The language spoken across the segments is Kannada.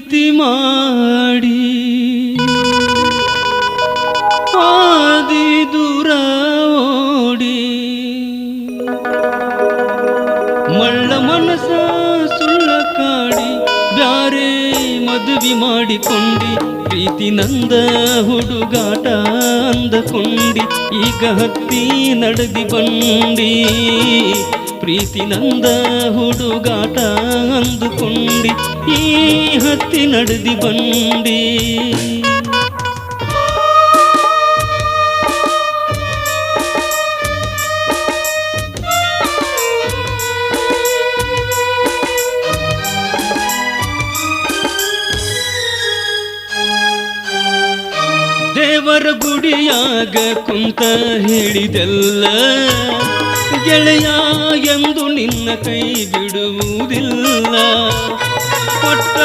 ಪ್ರೀತಿ ಮಾಡಿ ಆದಿ ದೂರ ಓಡಿ ಮಳ್ಳ ಮನಸ ಸುಳ್ಳ ಕಾಡಿ ಬ್ಯಾರೆ ಮದುವೆ ಮಾಡಿಕೊಂಡಿ ಪ್ರೀತಿ ನಂದ ಹುಡುಗಾಟ ಅಂದಕೊಂಡಿ ಈಗ ಹತ್ತಿ ನಡೆದಿ ಬಂಡಿ ಪ್ರೀತಿ ನಂದ ಹುಡುಗಾಟ ಅಂದುಕೊಂಡಿ ಈ ಹತ್ತಿ ನಡೆದಿ ಬಂಡಿ ದೇವರ ಗುಡಿಯಾಗ ಕುಂತ ಹೇಳಿದೆಲ್ಲ ಗೆಳೆಯ ಎಂದು ನಿನ್ನ ಕೈ ಬಿಡುವುದಿಲ್ಲ ಕೊಟ್ಟ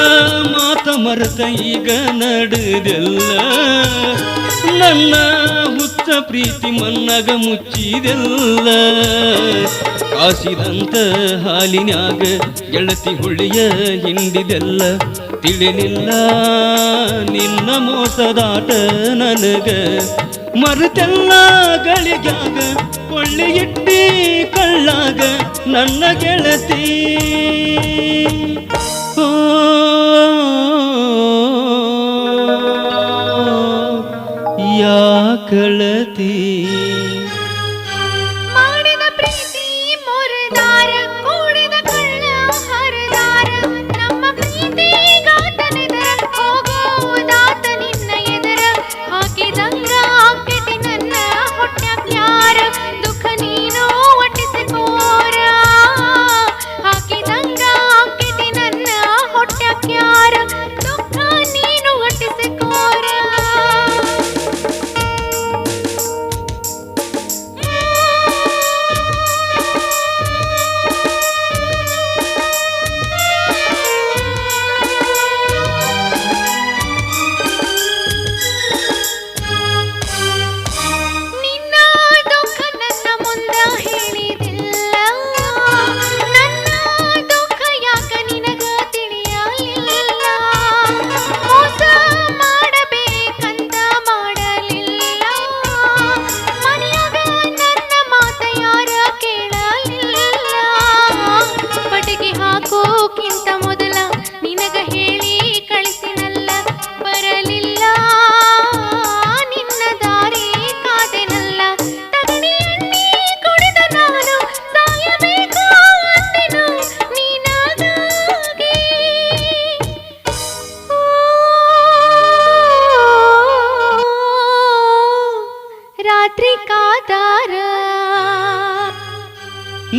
ಮಾತ ಮರೆತ ಈಗ ನಡೆದೆಲ್ಲ ನನ್ನ ಹುಚ್ಚ ಪ್ರೀತಿ ಮನ್ನಗ ಮುಚ್ಚಿದೆಲ್ಲ ಕಾಸಿದಂತ ಹಾಲಿನ್ಯಾಗ ಗೆಳತಿ ಹುಳಿಯ ಹಿಂಡಿದೆಲ್ಲ ತಿಳಿಲಿಲ್ಲ ನಿನ್ನ ಮೋಸದಾಟ ನನಗ ಮರುತೆಲ್ಲ ಗಳಿಗ್ಯಾಗ ಕೊಳ್ಳಿ ಇಟ್ಟಿ ಕಳ್ಳಾಗ ನನ್ನ ಗೆಳತಿ ಯಾಕಳತಿ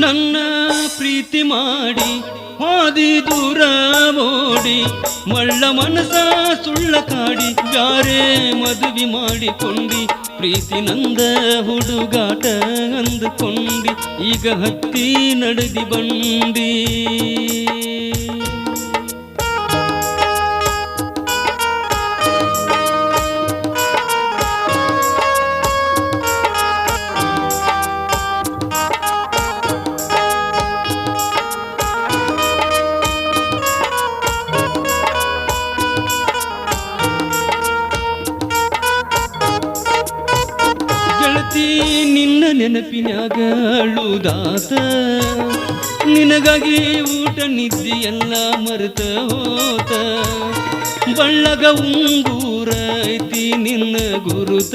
ನನ್ನ ಪ್ರೀತಿ ಮಾಡಿ ಹಾದಿ ದೂರ ಓಡಿ ಮಳ್ಳ ಮನಸ ಸುಳ್ಳ ಕಾಡಿ ಬ್ಯಾರೆ ಮದುವೆ ಮಾಡಿಕೊಂಡಿ ಪ್ರೀತಿ ನಂದ ಹುಡುಗಾಟ ಅಂದುಕೊಂಡಿ ಈಗ ಹತ್ತಿ ನಡೆದಿ ಬಂಡಿ ನಿನ್ನ ನೆನಪಿನ್ಯಾಗ ಅಳುದಾತ ನಿನಗಾಗಿ ಊಟ ನಿದ್ದೆ ಎಲ್ಲ ಮರೆತ ಹೋತ ಬಳ್ಳಗ ಉಂಗೂರ ಐತಿ ನಿನ್ನ ಗುರುತ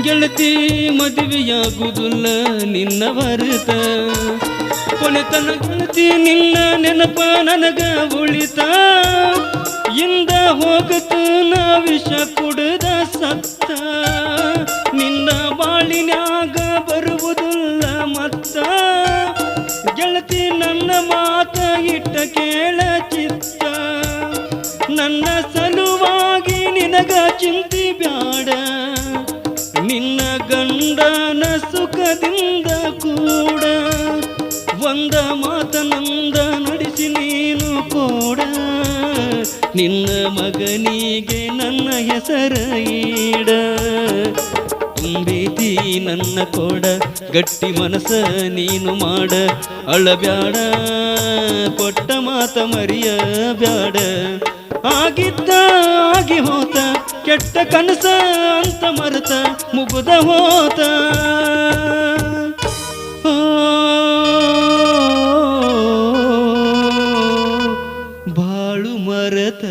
ಗೆಳತಿ ಮದುವೆಯಾಗುವುದಿಲ್ಲ ನಿನ್ನ ವರತ ಕೊನೆತನ ಗೆಳತಿ ನಿನ್ನ ನೆನಪ ನನಗ ಉಳಿತ ಇಂದ ಹೋಗತ ನಾ ವಿಷ ಕುಡದ ಸತ್ತ ನಿನ್ನ ಬಾಳಿನ್ಯಾಗ ಬರುವುದಿಲ್ಲ ಮತ್ತ ಗೆಳತಿ ನನ್ನ ಮಾತ ಇಟ್ಟ ಕೇಳ ಚಿತ್ತ ನನ್ನ ಸಲುವಾಗಿ ನಿನಗ ಚಿಂತಿ ಬ್ಯಾಡ ನಿನ್ನ ಗಂಡನ ಸುಖದಿಂದ ಕೂಡ ಒಂದ ಮಾತನಂದ ನಡೆಸಿ ನೀನು ಕೂಡ ನಿನ್ನ ಮಗನಿಗೆ ನನ್ನ ಹೆಸರ ಈಡ ತುಂಬೀತಿ ನನ್ನ ಕೋಡ ಗಟ್ಟಿ ಮನಸ ನೀನು ಮಾಡ ಅಳಬ್ಯಾಡ ಕೊಟ್ಟ ಮಾತ ಮರಿಯ ಬ್ಯಾಡ ಆಗಿದ್ದ ಆಗಿ ಹೋತ ಕೆಟ್ಟ ಕನಸ ಅಂತ ಮರೆತ ಮುಗುದ ಹೋತ ಆ, ಬಾಳು ಮರೆತ